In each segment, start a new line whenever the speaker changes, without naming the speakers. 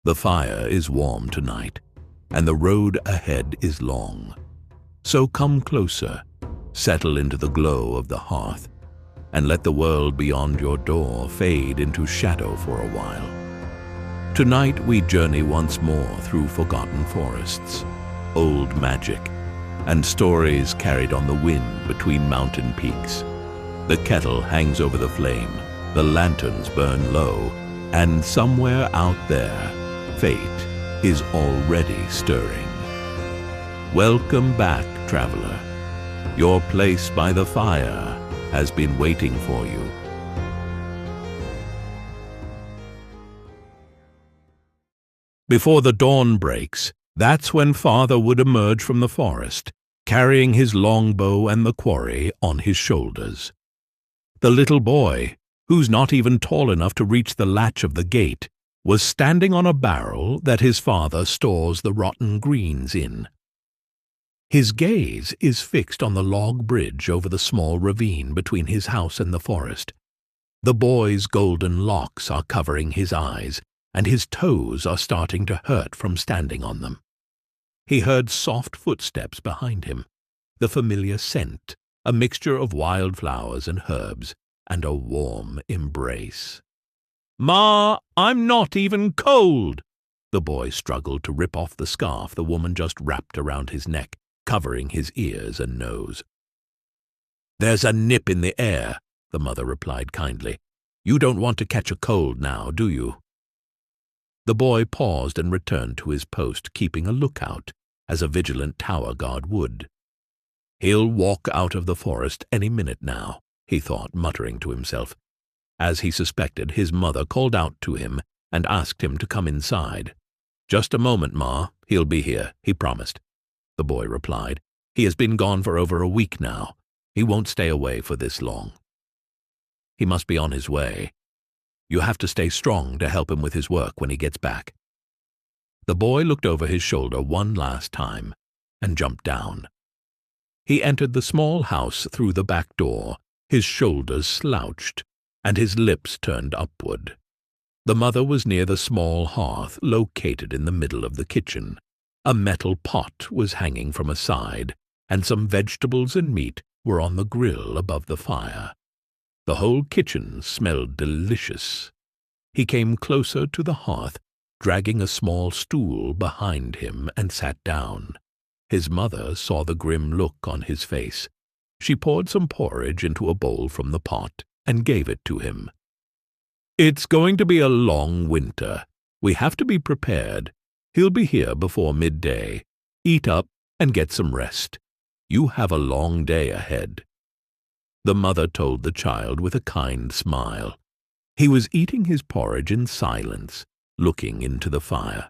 The fire is warm tonight, and the road ahead is long. So come closer, settle into the glow of the hearth, and let the world beyond your door fade into shadow for a while. Tonight we journey once more through forgotten forests, old magic, and stories carried on the wind between mountain peaks. The kettle hangs over the flame, the lanterns burn low, and somewhere out there, fate is already stirring. Welcome back, traveler. Your place by the fire has been waiting for you. Before the dawn breaks, that's when Father would emerge from the forest, carrying his longbow and the quarry on his shoulders. The little boy, who's not even tall enough to reach the latch of the gate, was standing on a barrel that his father stores the rotten greens in. His gaze is fixed on the log bridge over the small ravine between his house and the forest. The boy's golden locks are covering his eyes, and his toes are starting to hurt from standing on them. He heard soft footsteps behind him, the familiar scent, a mixture of wildflowers and herbs, and a warm embrace. "Ma, I'm not even cold!" The boy struggled to rip off the scarf the woman just wrapped around his neck, covering his ears and nose. "There's a nip in the air," the mother replied kindly. "You don't want to catch a cold now, do you?" The boy paused and returned to his post, keeping a lookout, as a vigilant tower guard would. "He'll walk out of the forest any minute now," he thought, muttering to himself. As he suspected, his mother called out to him and asked him to come inside. "Just a moment, Ma. He'll be here," he promised. The boy replied. "He has been gone for over a week now. He won't stay away for this long." "He must be on his way. You have to stay strong to help him with his work when he gets back." The boy looked over his shoulder one last time and jumped down. He entered the small house through the back door, his shoulders slouched, and his lips turned upward. The mother was near the small hearth located in the middle of the kitchen. A metal pot was hanging from a side, and some vegetables and meat were on the grill above the fire. The whole kitchen smelled delicious. He came closer to the hearth, dragging a small stool behind him, and sat down. His mother saw the grim look on his face. She poured some porridge into a bowl from the pot and gave it to him. "It's going to be a long winter. We have to be prepared. He'll be here before midday. Eat up and get some rest. You have a long day ahead." The mother told the child with a kind smile. He was eating his porridge in silence, looking into the fire.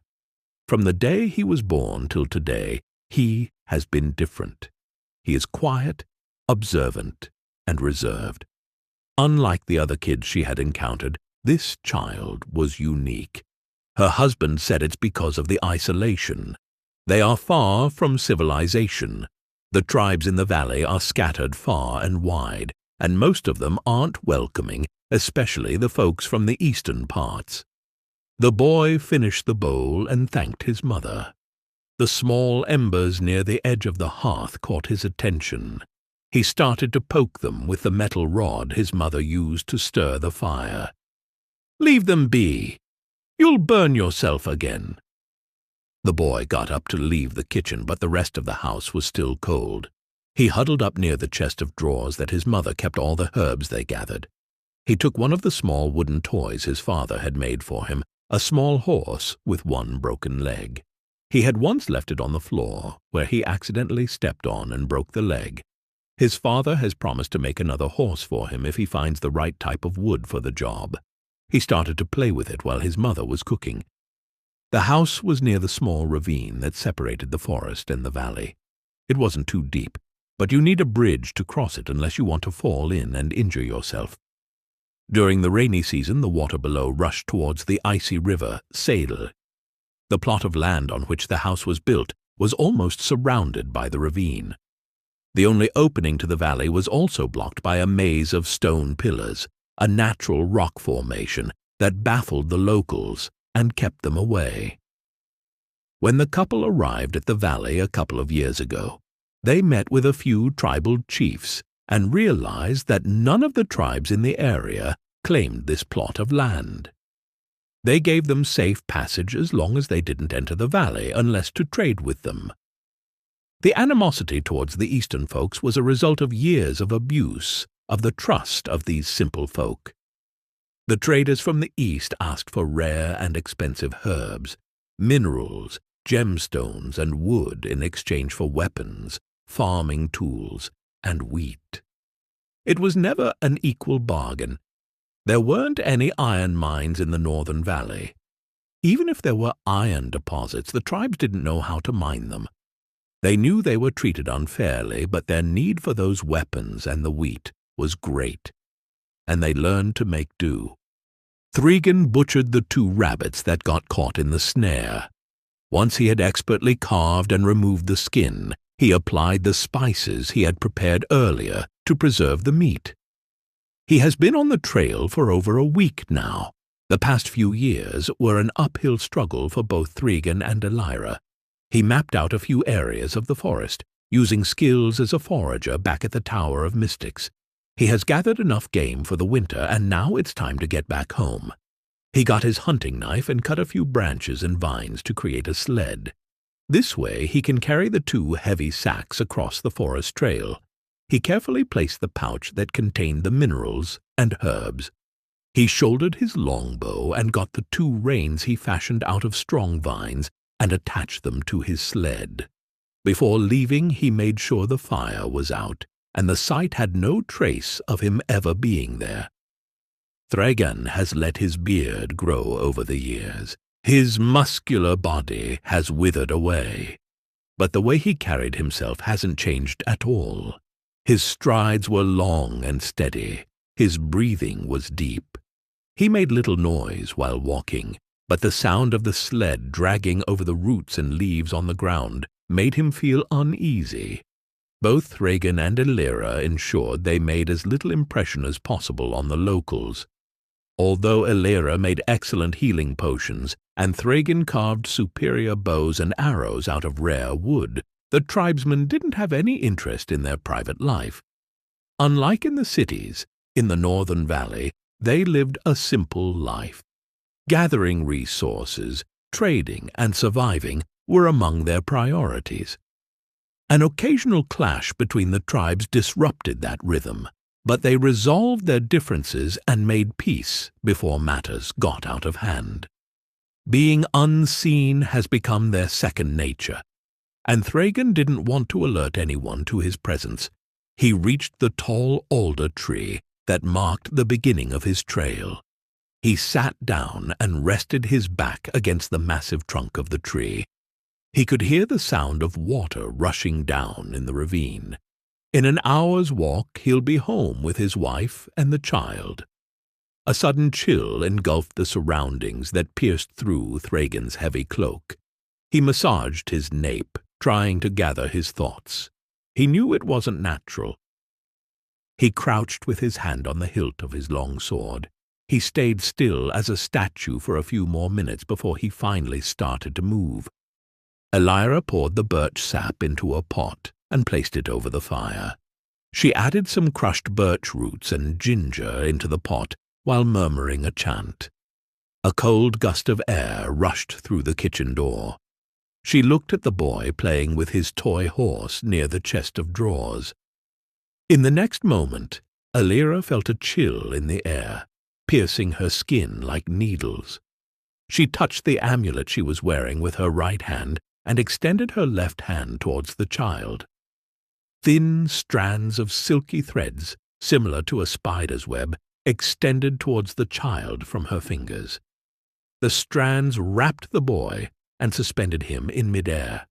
From the day he was born till today, he has been different. He is quiet, observant, and reserved. Unlike the other kids she had encountered, this child was unique. Her husband said it's because of the isolation. They are far from civilization. The tribes in the valley are scattered far and wide, and most of them aren't welcoming, especially the folks from the eastern parts. The boy finished the bowl and thanked his mother. The small embers near the edge of the hearth caught his attention. He started to poke them with the metal rod his mother used to stir the fire. "Leave them be. You'll burn yourself again." The boy got up to leave the kitchen, but the rest of the house was still cold. He huddled up near the chest of drawers that his mother kept all the herbs they gathered. He took one of the small wooden toys his father had made for him, a small horse with one broken leg. He had once left it on the floor, where he accidentally stepped on and broke the leg. His father has promised to make another horse for him if he finds the right type of wood for the job. He started to play with it while his mother was cooking. The house was near the small ravine that separated the forest and the valley. It wasn't too deep, but you need a bridge to cross it unless you want to fall in and injure yourself. During the rainy season, the water below rushed towards the icy river, Seil. The plot of land on which the house was built was almost surrounded by the ravine. The only opening to the valley was also blocked by a maze of stone pillars, a natural rock formation that baffled the locals and kept them away. When the couple arrived at the valley a couple of years ago, they met with a few tribal chiefs and realized that none of the tribes in the area claimed this plot of land. They gave them safe passage as long as they didn't enter the valley unless to trade with them. The animosity towards the eastern folks was a result of years of abuse of the trust of these simple folk. The traders from the east asked for rare and expensive herbs, minerals, gemstones, and wood in exchange for weapons, farming tools, and wheat. It was never an equal bargain. There weren't any iron mines in the northern valley. Even if there were iron deposits, the tribes didn't know how to mine them. They knew they were treated unfairly, but their need for those weapons and the wheat was great, and they learned to make do. Thregan butchered the 2 rabbits that got caught in the snare. Once he had expertly carved and removed the skin, he applied the spices he had prepared earlier to preserve the meat. He has been on the trail for over a week now. The past few years were an uphill struggle for both Thregan and Elira. He mapped out a few areas of the forest, using skills as a forager back at the Tower of Mystics. He has gathered enough game for the winter, and now it's time to get back home. He got his hunting knife and cut a few branches and vines to create a sled. This way he can carry the 2 heavy sacks across the forest trail. He carefully placed the pouch that contained the minerals and herbs. He shouldered his longbow and got the 2 reins he fashioned out of strong vines and attached them to his sled. Before leaving, he made sure the fire was out, and the site had no trace of him ever being there. Thregan has let his beard grow over the years. His muscular body has withered away, but the way he carried himself hasn't changed at all. His strides were long and steady. His breathing was deep. He made little noise while walking, but the sound of the sled dragging over the roots and leaves on the ground made him feel uneasy. Both Thregan and Elira ensured they made as little impression as possible on the locals. Although Elira made excellent healing potions and Thregan carved superior bows and arrows out of rare wood, the tribesmen didn't have any interest in their private life. Unlike in the cities, in the northern valley, they lived a simple life. Gathering resources, trading, and surviving were among their priorities. An occasional clash between the tribes disrupted that rhythm, but they resolved their differences and made peace before matters got out of hand. Being unseen has become their second nature, and Thregan didn't want to alert anyone to his presence. He reached the tall alder tree that marked the beginning of his trail. He sat down and rested his back against the massive trunk of the tree. He could hear the sound of water rushing down in the ravine. In an hour's walk, he'll be home with his wife and the child. A sudden chill engulfed the surroundings that pierced through Thregan's heavy cloak. He massaged his nape, trying to gather his thoughts. He knew it wasn't natural. He crouched with his hand on the hilt of his long sword. He stayed still as a statue for a few more minutes before he finally started to move. Elira poured the birch sap into a pot and placed it over the fire. She added some crushed birch roots and ginger into the pot while murmuring a chant. A cold gust of air rushed through the kitchen door. She looked at the boy playing with his toy horse near the chest of drawers. In the next moment, Elira felt a chill in the air, piercing her skin like needles. She touched the amulet she was wearing with her right hand and extended her left hand towards the child. Thin strands of silky threads, similar to a spider's web, extended towards the child from her fingers. The strands wrapped the boy and suspended him in midair.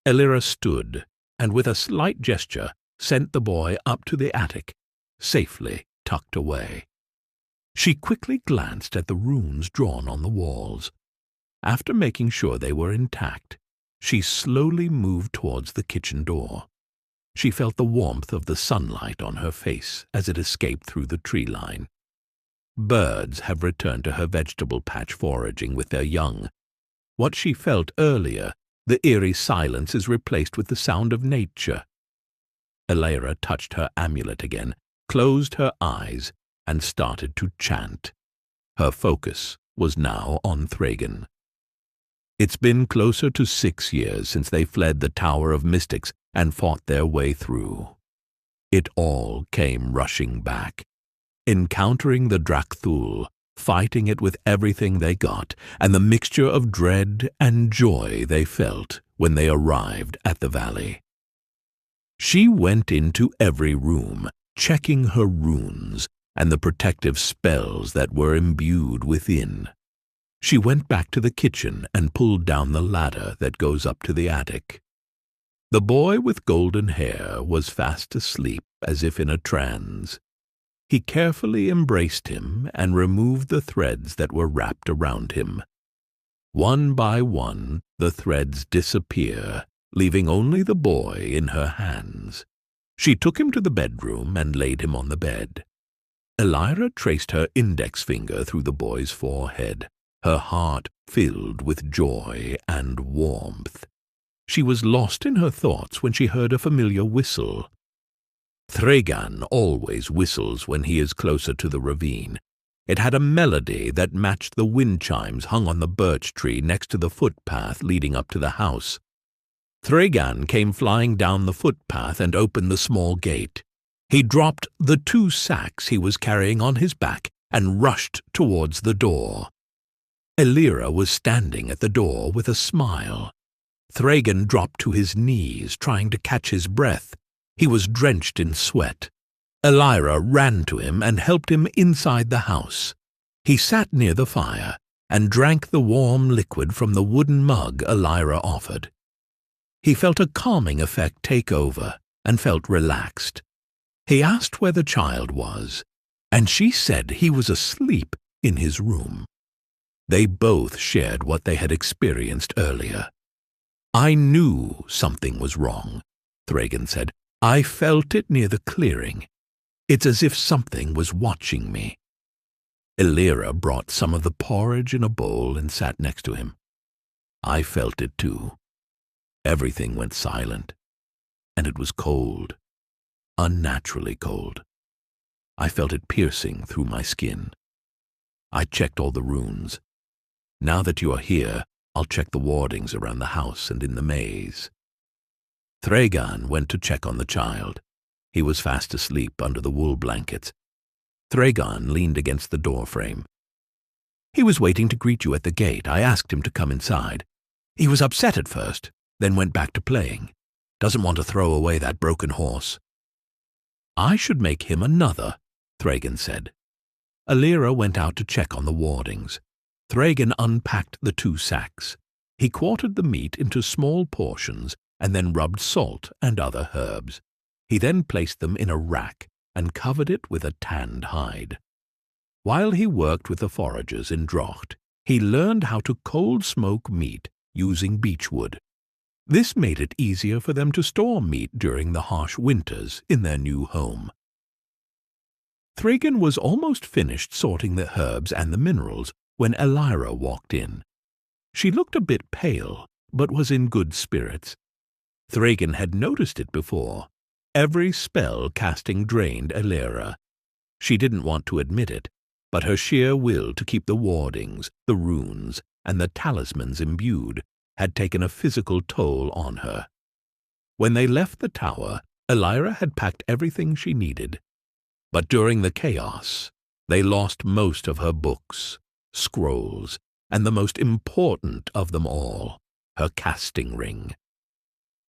Elira stood, and with a slight gesture sent the boy up to the attic, safely tucked away. She quickly glanced at the runes drawn on the walls. After making sure they were intact, she slowly moved towards the kitchen door. She felt the warmth of the sunlight on her face as it escaped through the tree line. Birds have returned to her vegetable patch foraging with their young. What she felt earlier, the eerie silence, is replaced with the sound of nature. Elira touched her amulet again, closed her eyes, and started to chant. Her focus was now on Thragan. It's been closer to 6 years since they fled the Tower of Mystics and fought their way through. It all came rushing back, encountering the Drakthul, fighting it with everything they got, and the mixture of dread and joy they felt when they arrived at the valley. She went into every room, checking her runes and the protective spells that were imbued within. She went back to the kitchen and pulled down the ladder that goes up to the attic. The boy with golden hair was fast asleep as if in a trance. He carefully embraced him and removed the threads that were wrapped around him. One by one, the threads disappear, leaving only the boy in her hands. She took him to the bedroom and laid him on the bed. Elira traced her index finger through the boy's forehead, her heart filled with joy and warmth. She was lost in her thoughts when she heard a familiar whistle. Thragan always whistles when he is closer to the ravine. It had a melody that matched the wind chimes hung on the birch tree next to the footpath leading up to the house. Thragan came flying down the footpath and opened the small gate. He dropped the 2 sacks he was carrying on his back and rushed towards the door. Elira was standing at the door with a smile. Thragan dropped to his knees, trying to catch his breath. He was drenched in sweat. Elira ran to him and helped him inside the house. He sat near the fire and drank the warm liquid from the wooden mug Elira offered. He felt a calming effect take over and felt relaxed. He asked where the child was, and she said he was asleep in his room. They both shared what they had experienced earlier. "I knew something was wrong," Thragan said. "I felt it near the clearing. It's as if something was watching me." Elira brought some of the porridge in a bowl and sat next to him. I felt it too. Everything went silent, and it was cold, unnaturally cold. I felt it piercing through my skin. I checked all the runes. Now that you are here, I'll check the wardings around the house and in the maze. Thragan went to check on the child. He was fast asleep under the wool blankets. Thragan leaned against the doorframe. "He was waiting to greet you at the gate. I asked him to come inside. He was upset at first, then went back to playing. Doesn't want to throw away that broken horse." "I should make him another," Thragan said. Elira went out to check on the wardings. Thragan unpacked the 2 sacks. He quartered the meat into small portions and then rubbed salt and other herbs. He then placed them in a rack and covered it with a tanned hide. While he worked with the foragers in Drocht, he learned how to cold smoke meat using beechwood. This made it easier for them to store meat during the harsh winters in their new home. Thragan was almost finished sorting the herbs and the minerals when Elira walked in. She looked a bit pale, but was in good spirits. Thragan had noticed it before. Every spell casting drained Elira. She didn't want to admit it, but her sheer will to keep the wardings, the runes, and the talismans imbued had taken a physical toll on her. When they left the tower, Elira had packed everything she needed. But during the chaos, they lost most of her books, scrolls, and the most important of them all, her casting ring.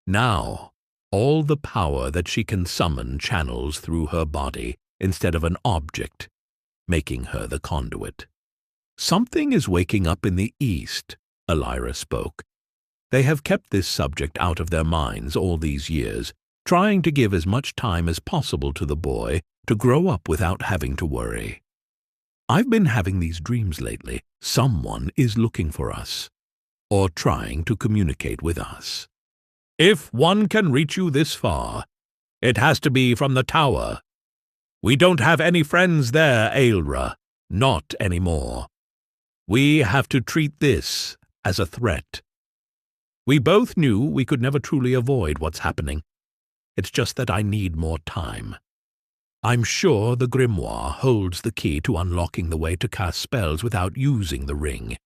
Now, all the power that she can summon channels through her body instead of an object, making her the conduit. "Something is waking up in the east," Elira spoke. They have kept this subject out of their minds all these years, trying to give as much time as possible to the boy to grow up without having to worry. "I've been having these dreams lately. Someone is looking for us, or trying to communicate with us. If one can reach you this far, it has to be from the tower. We don't have any friends there, Ailra. Not anymore. We have to treat this as a threat. We both knew we could never truly avoid what's happening. It's just that I need more time. I'm sure the grimoire holds the key to unlocking the way to cast spells without using the ring.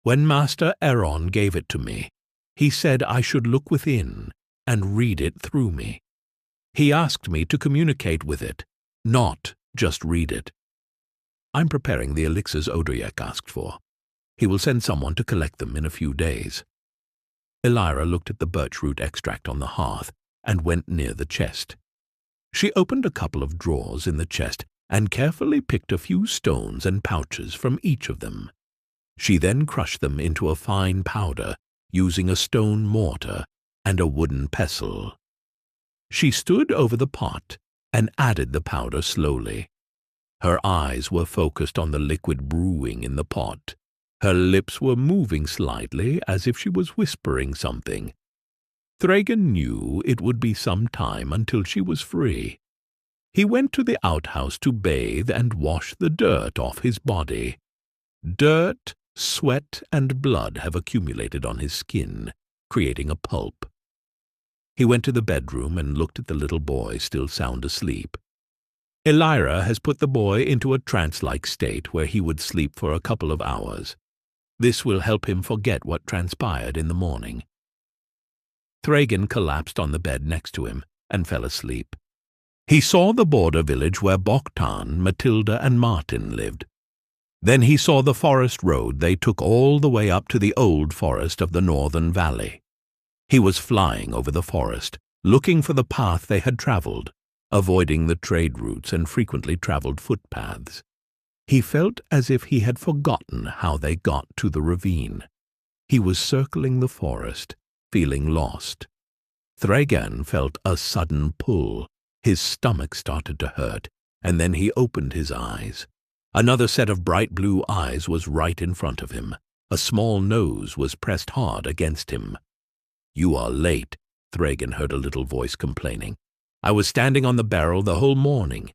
When Master Aeron gave it to me, he said I should look within and read it through me. He asked me to communicate with it, not just read it. I'm preparing the elixirs Odriek asked for. He will send someone to collect them in a few days. Elira looked at the birchroot extract on the hearth and went near the chest. She opened a couple of drawers in the chest and carefully picked a few stones and pouches from each of them. She then crushed them into a fine powder using a stone mortar and a wooden pestle. She stood over the pot and added the powder slowly. Her eyes were focused on the liquid brewing in the pot. Her lips were moving slightly as if she was whispering something. Thragen knew it would be some time until she was free. He went to the outhouse to bathe and wash the dirt off his body. Dirt, sweat, and blood have accumulated on his skin, creating a pulp. He went to the bedroom and looked at the little boy still sound asleep. Elira has put the boy into a trance-like state where he would sleep for a couple of hours. This will help him forget what transpired in the morning. Thragen collapsed on the bed next to him and fell asleep. He saw the border village where Boktan, Matilda, and Martin lived. Then he saw the forest road they took all the way up to the old forest of the northern valley. He was flying over the forest, looking for the path they had traveled, avoiding the trade routes and frequently traveled footpaths. He felt as if he had forgotten how they got to the ravine. He was circling the forest, feeling lost. Thragen felt a sudden pull. His stomach started to hurt, and then he opened his eyes. Another set of bright blue eyes was right in front of him. A small nose was pressed hard against him. "You are late," Thragen heard a little voice complaining. "I was standing on the barrel the whole morning."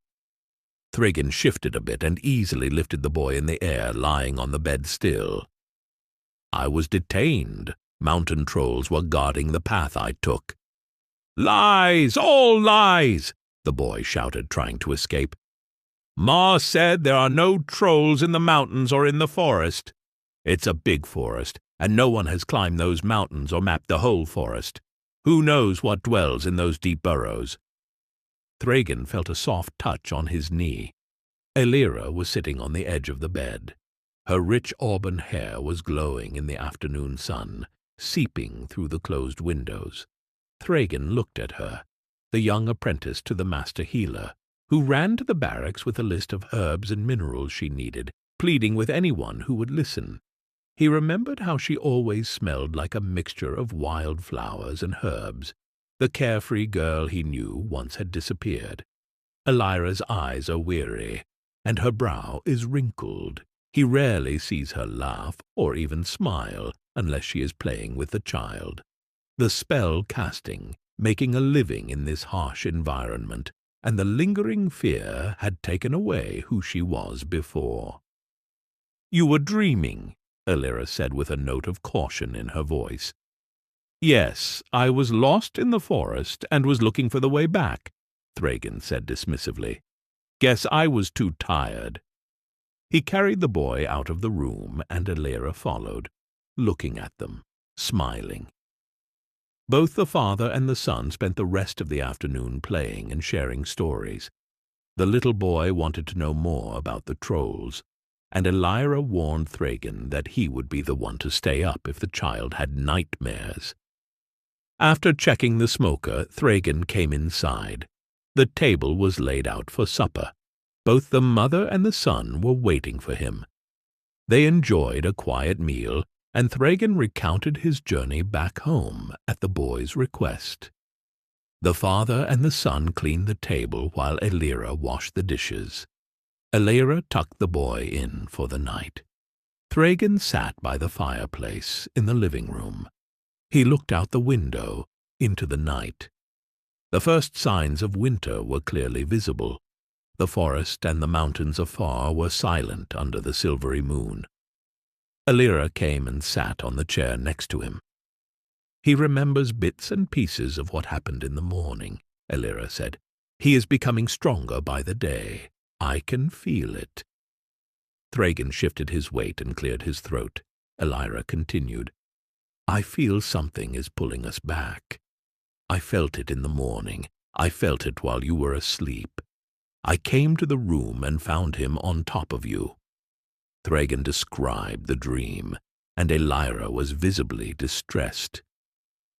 Thragen shifted a bit and easily lifted the boy in the air, lying on the bed still. "I was detained. Mountain trolls were guarding the path I took." "Lies! All lies!" the boy shouted, trying to escape. "Ma said there are no trolls in the mountains or in the forest. It's a big forest, and no one has climbed those mountains or mapped the whole forest. Who knows what dwells in those deep burrows?" Thragen felt a soft touch on his knee. Elira was sitting on the edge of the bed. Her rich auburn hair was glowing in the afternoon sun, seeping through the closed windows. Thragen looked at her, the young apprentice to the master healer, who ran to the barracks with a list of herbs and minerals she needed, pleading with anyone who would listen. He remembered how she always smelled like a mixture of wild flowers and herbs. The carefree girl he knew once had disappeared. Elira's eyes are weary, and her brow is wrinkled. He rarely sees her laugh or even smile unless she is playing with the child. The spell casting, making a living in this harsh environment, and the lingering fear had taken away who she was before. "You were dreaming," Elira said with a note of caution in her voice. "Yes, I was lost in the forest and was looking for the way back," Thragen said dismissively. "Guess I was too tired." He carried the boy out of the room, and Elira followed, looking at them, smiling. Both the father and the son spent the rest of the afternoon playing and sharing stories. The little boy wanted to know more about the trolls, and Elira warned Thragen that he would be the one to stay up if the child had nightmares. After checking the smoker, Thragen came inside. The table was laid out for supper. Both the mother and the son were waiting for him. They enjoyed a quiet meal, and Thragen recounted his journey back home at the boy's request. The father and the son cleaned the table while Elira washed the dishes. Elira tucked the boy in for the night. Thragen sat by the fireplace in the living room. He looked out the window into the night. The first signs of winter were clearly visible. The forest and the mountains afar were silent under the silvery moon. Alira came and sat on the chair next to him. "He remembers bits and pieces of what happened in the morning," Alira said. "He is becoming stronger by the day. I can feel it." Thragan shifted his weight and cleared his throat. Alira continued, "I feel something is pulling us back. I felt it in the morning. I felt it while you were asleep. I came to the room and found him on top of you." Thragan described the dream, and Alira was visibly distressed.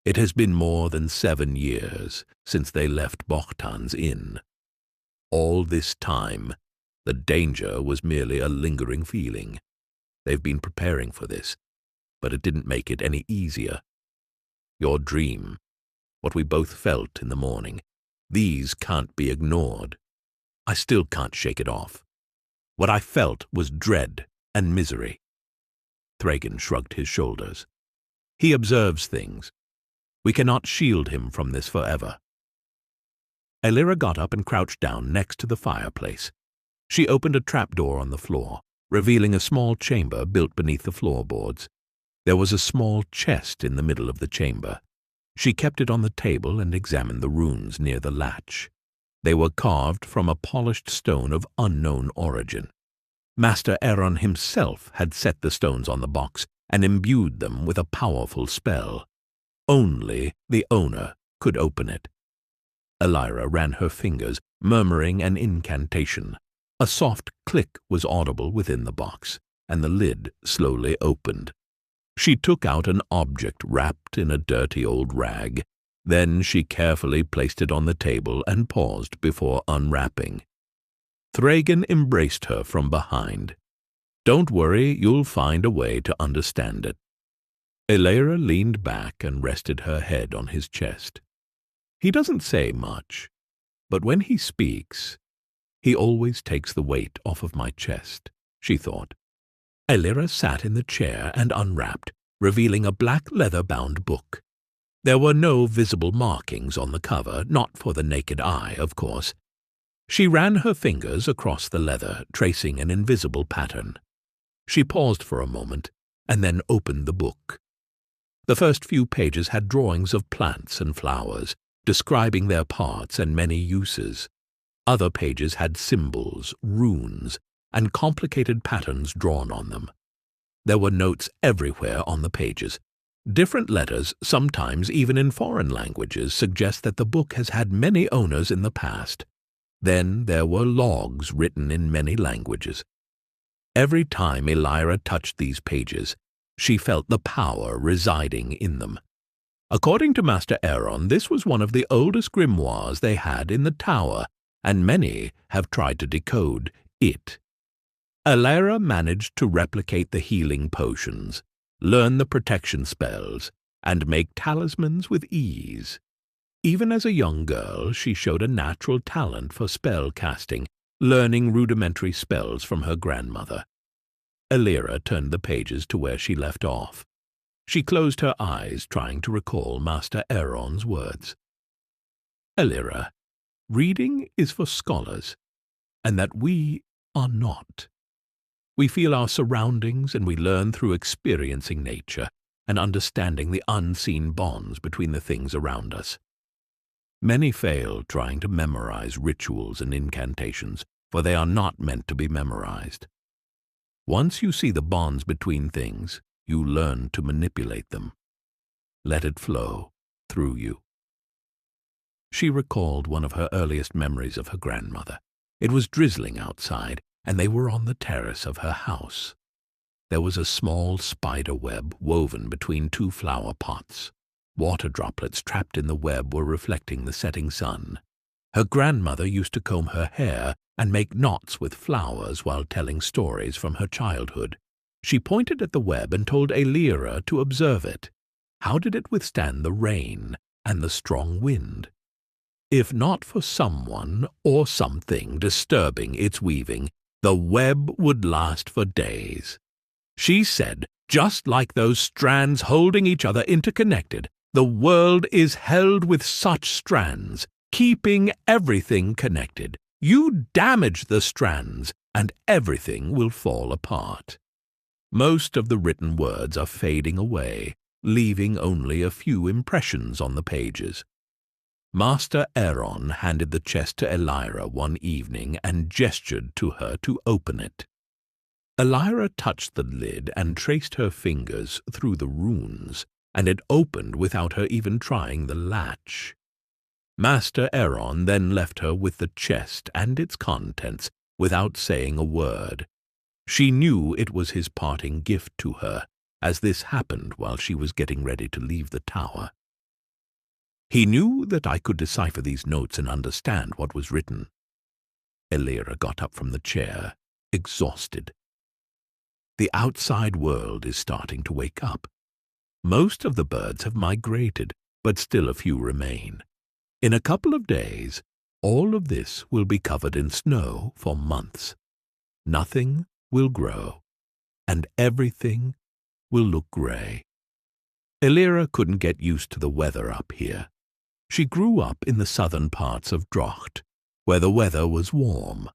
It has been more than 7 years since they left Bogtan's inn. All this time, the danger was merely a lingering feeling. They've been preparing for this, but it didn't make it any easier. Your dream, what we both felt in the morning, these can't be ignored. I still can't shake it off. What I felt was dread and misery." Thragan shrugged his shoulders. "He observes things. We cannot shield him from this forever." Alira got up and crouched down next to the fireplace. She opened a trapdoor on the floor, revealing a small chamber built beneath the floorboards. There was a small chest in the middle of the chamber. She kept it on the table and examined the runes near the latch. They were carved from a polished stone of unknown origin. Master Aaron himself had set the stones on the box and imbued them with a powerful spell. Only the owner could open it. Alira ran her fingers, murmuring an incantation. A soft click was audible within the box, and the lid slowly opened. She took out an object wrapped in a dirty old rag. Then she carefully placed it on the table and paused before unwrapping. Thragan embraced her from behind. "Don't worry, you'll find a way to understand it." Alira leaned back and rested her head on his chest. "He doesn't say much, but when he speaks, he always takes the weight off of my chest," she thought. Alira sat in the chair and unwrapped, revealing a black leather-bound book. There were no visible markings on the cover, not for the naked eye, of course. She ran her fingers across the leather, tracing an invisible pattern. She paused for a moment, and then opened the book. The first few pages had drawings of plants and flowers, describing their parts and many uses. Other pages had symbols, runes, and complicated patterns drawn on them. There were notes everywhere on the pages. Different letters, sometimes even in foreign languages, suggest that the book has had many owners in the past. Then there were logs written in many languages. Every time Alira touched these pages, she felt the power residing in them. According to Master Aaron, this was one of the oldest grimoires they had in the tower, and many have tried to decode it. Alira managed to replicate the healing potions, learn the protection spells, and make talismans with ease. Even as a young girl, she showed a natural talent for spell casting, learning rudimentary spells from her grandmother. Alira turned the pages to where she left off. She closed her eyes, trying to recall Master Aaron's words. "Alira, reading is for scholars, and that we are not. We feel our surroundings and we learn through experiencing nature and understanding the unseen bonds between the things around us. Many fail trying to memorize rituals and incantations, for they are not meant to be memorized. Once you see the bonds between things, you learn to manipulate them. Let it flow through you." She recalled one of her earliest memories of her grandmother. It was drizzling outside, and they were on the terrace of her house. There was a small spider web woven between 2 flower pots. Water droplets trapped in the web were reflecting the setting sun. Her grandmother used to comb her hair and make knots with flowers while telling stories from her childhood. She pointed at the web and told Alira to observe it. How did it withstand the rain and the strong wind? If not for someone or something disturbing its weaving, the web would last for days. She said, just like those strands holding each other interconnected, the world is held with such strands, keeping everything connected. You damage the strands, and everything will fall apart. Most of the written words are fading away, leaving only a few impressions on the pages. Master Aaron handed the chest to Elira one evening and gestured to her to open it. Elira touched the lid and traced her fingers through the runes, and it opened without her even trying the latch. Master Aaron then left her with the chest and its contents without saying a word. She knew it was his parting gift to her, as this happened while she was getting ready to leave the tower. He knew that I could decipher these notes and understand what was written. Elira got up from the chair, exhausted. The outside world is starting to wake up. Most of the birds have migrated, but still a few remain. In a couple of days, all of this will be covered in snow for months. Nothing will grow, and everything will look grey. Elira couldn't get used to the weather up here. She grew up in the southern parts of Drocht, where the weather was warm.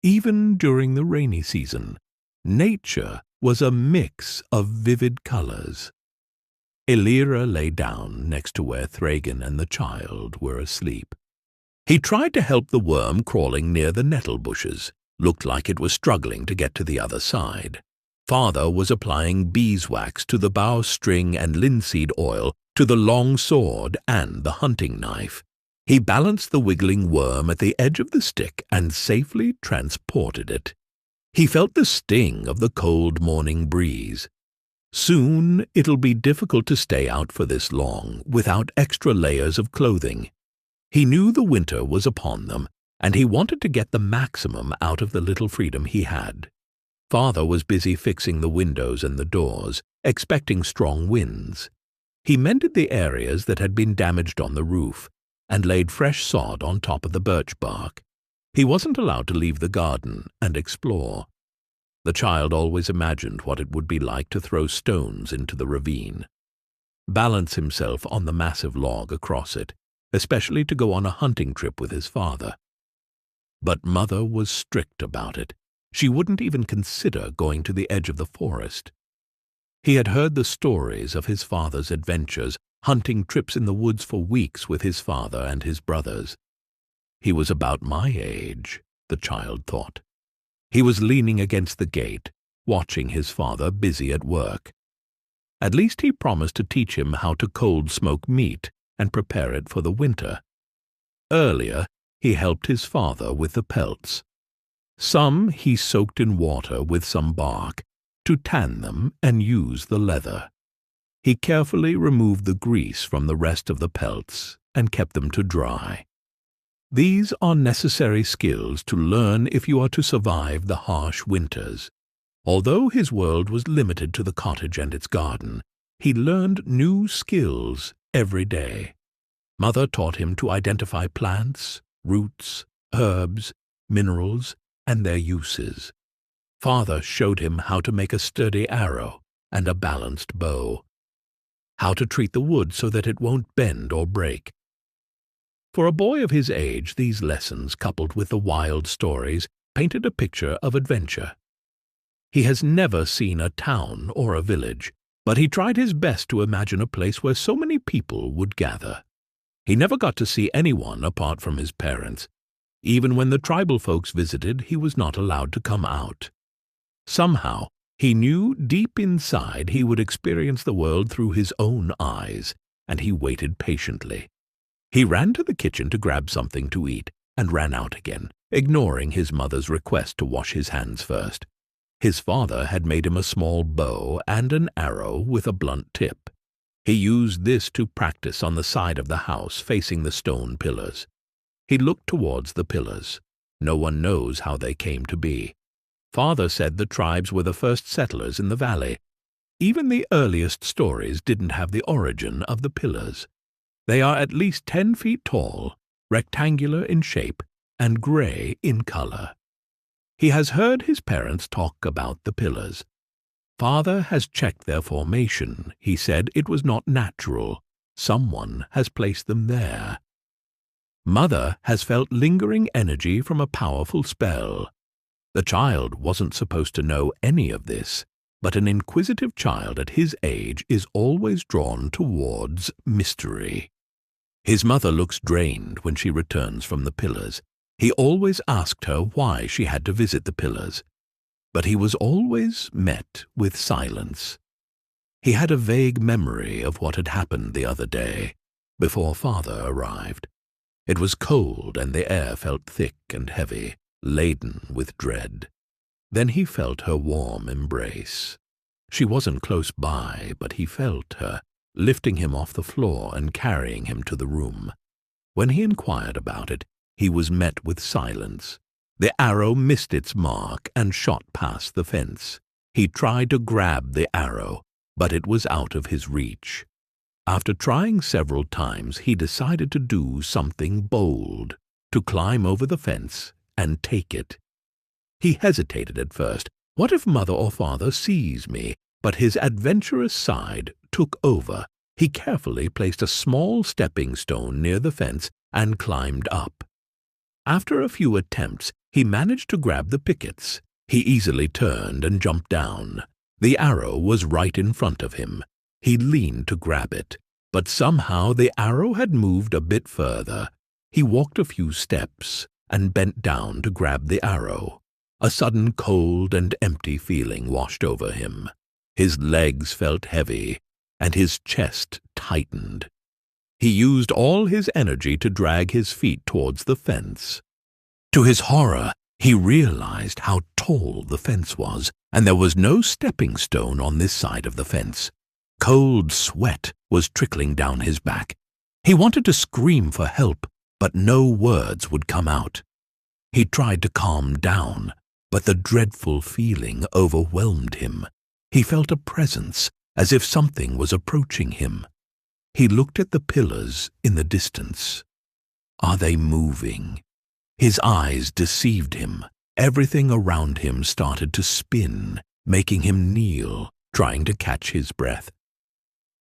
Even during the rainy season, nature was a mix of vivid colours. Elira lay down next to where Thragan and the child were asleep. He tried to help the worm crawling near the nettle bushes. Looked like it was struggling to get to the other side. Father was applying beeswax to the bowstring and linseed oil, to the long sword and the hunting knife. He balanced the wiggling worm at the edge of the stick and safely transported it. He felt the sting of the cold morning breeze. Soon it'll be difficult to stay out for this long without extra layers of clothing. He knew the winter was upon them, and he wanted to get the maximum out of the little freedom he had. Father was busy fixing the windows and the doors, expecting strong winds. He mended the areas that had been damaged on the roof, and laid fresh sod on top of the birch bark. He wasn't allowed to leave the garden and explore. The child always imagined what it would be like to throw stones into the ravine, balance himself on the massive log across it, especially to go on a hunting trip with his father. But Mother was strict about it. She wouldn't even consider going to the edge of the forest. He had heard the stories of his father's adventures, hunting trips in the woods for weeks with his father and his brothers. He was about my age, the child thought. He was leaning against the gate, watching his father busy at work. At least he promised to teach him how to cold smoke meat and prepare it for the winter. Earlier, he helped his father with the pelts. Some he soaked in water with some bark to tan them and use the leather. He carefully removed the grease from the rest of the pelts and kept them to dry. These are necessary skills to learn if you are to survive the harsh winters. Although his world was limited to the cottage and its garden, he learned new skills every day. Mother taught him to identify plants, roots, herbs, minerals, and their uses. Father showed him how to make a sturdy arrow and a balanced bow, how to treat the wood so that it won't bend or break. For a boy of his age, these lessons, coupled with the wild stories, painted a picture of adventure. He has never seen a town or a village, but he tried his best to imagine a place where so many people would gather. He never got to see anyone apart from his parents. Even when the tribal folks visited, he was not allowed to come out. Somehow, he knew deep inside he would experience the world through his own eyes, and he waited patiently. He ran to the kitchen to grab something to eat, and ran out again, ignoring his mother's request to wash his hands first. His father had made him a small bow and an arrow with a blunt tip. He used this to practice on the side of the house facing the stone pillars. He looked towards the pillars. No one knows how they came to be. Father said the tribes were the first settlers in the valley. Even the earliest stories didn't have the origin of the pillars. They are at least 10 feet tall, rectangular in shape, and gray in color. He has heard his parents talk about the pillars. Father has checked their formation. He said it was not natural. Someone has placed them there. Mother has felt lingering energy from a powerful spell. The child wasn't supposed to know any of this, but an inquisitive child at his age is always drawn towards mystery. His mother looks drained when she returns from the pillars. He always asked her why she had to visit the pillars, but he was always met with silence. He had a vague memory of what had happened the other day, before Father arrived. It was cold and the air felt thick and heavy, laden with dread. Then he felt her warm embrace. She wasn't close by, but he felt her, lifting him off the floor and carrying him to the room. When he inquired about it, he was met with silence. The arrow missed its mark and shot past the fence. He tried to grab the arrow, but it was out of his reach. After trying several times, he decided to do something bold, to climb over the fence and take it. He hesitated at first. What if Mother or Father sees me? But his adventurous side took over. He carefully placed a small stepping stone near the fence and climbed up. After a few attempts, he managed to grab the pickets. He easily turned and jumped down. The arrow was right in front of him. He leaned to grab it, but somehow the arrow had moved a bit further. He walked a few steps and bent down to grab the arrow. A sudden cold and empty feeling washed over him. His legs felt heavy, and his chest tightened. He used all his energy to drag his feet towards the fence. To his horror, he realized how tall the fence was, and there was no stepping stone on this side of the fence. Cold sweat was trickling down his back. He wanted to scream for help, but no words would come out. He tried to calm down, but the dreadful feeling overwhelmed him. He felt a presence, as if something was approaching him. He looked at the pillars in the distance. Are they moving? His eyes deceived him. Everything around him started to spin, making him kneel, trying to catch his breath.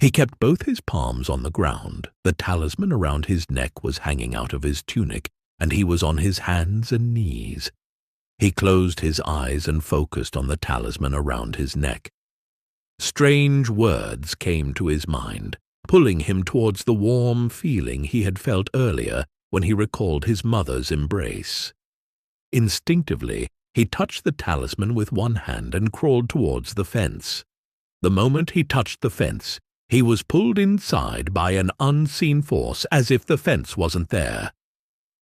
He kept both his palms on the ground. The talisman around his neck was hanging out of his tunic, and he was on his hands and knees. He closed his eyes and focused on the talisman around his neck. Strange words came to his mind, pulling him towards the warm feeling he had felt earlier when he recalled his mother's embrace. Instinctively, he touched the talisman with one hand and crawled towards the fence. The moment he touched the fence, he was pulled inside by an unseen force as if the fence wasn't there.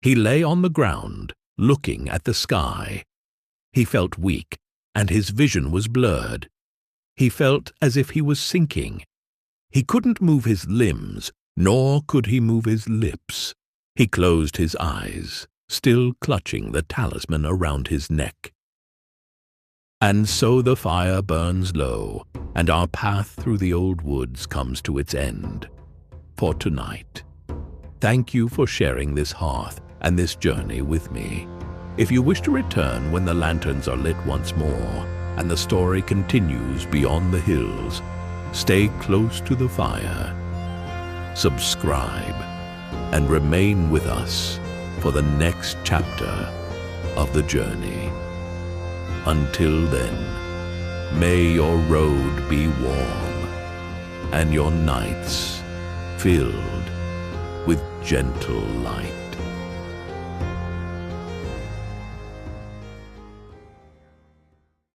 He lay on the ground, looking at the sky. He felt weak, and his vision was blurred. He felt as if he was sinking. He couldn't move his limbs, nor could he move his lips. He closed his eyes, still clutching the talisman around his neck. And so the fire burns low, and our path through the old woods comes to its end. For tonight. Thank you for sharing this hearth and this journey with me. If you wish to return when the lanterns are lit once more, and the story continues beyond the hills, stay close to the fire. Subscribe, and remain with us for the next chapter of the journey. Until then, may your road be warm, and your nights filled with gentle light.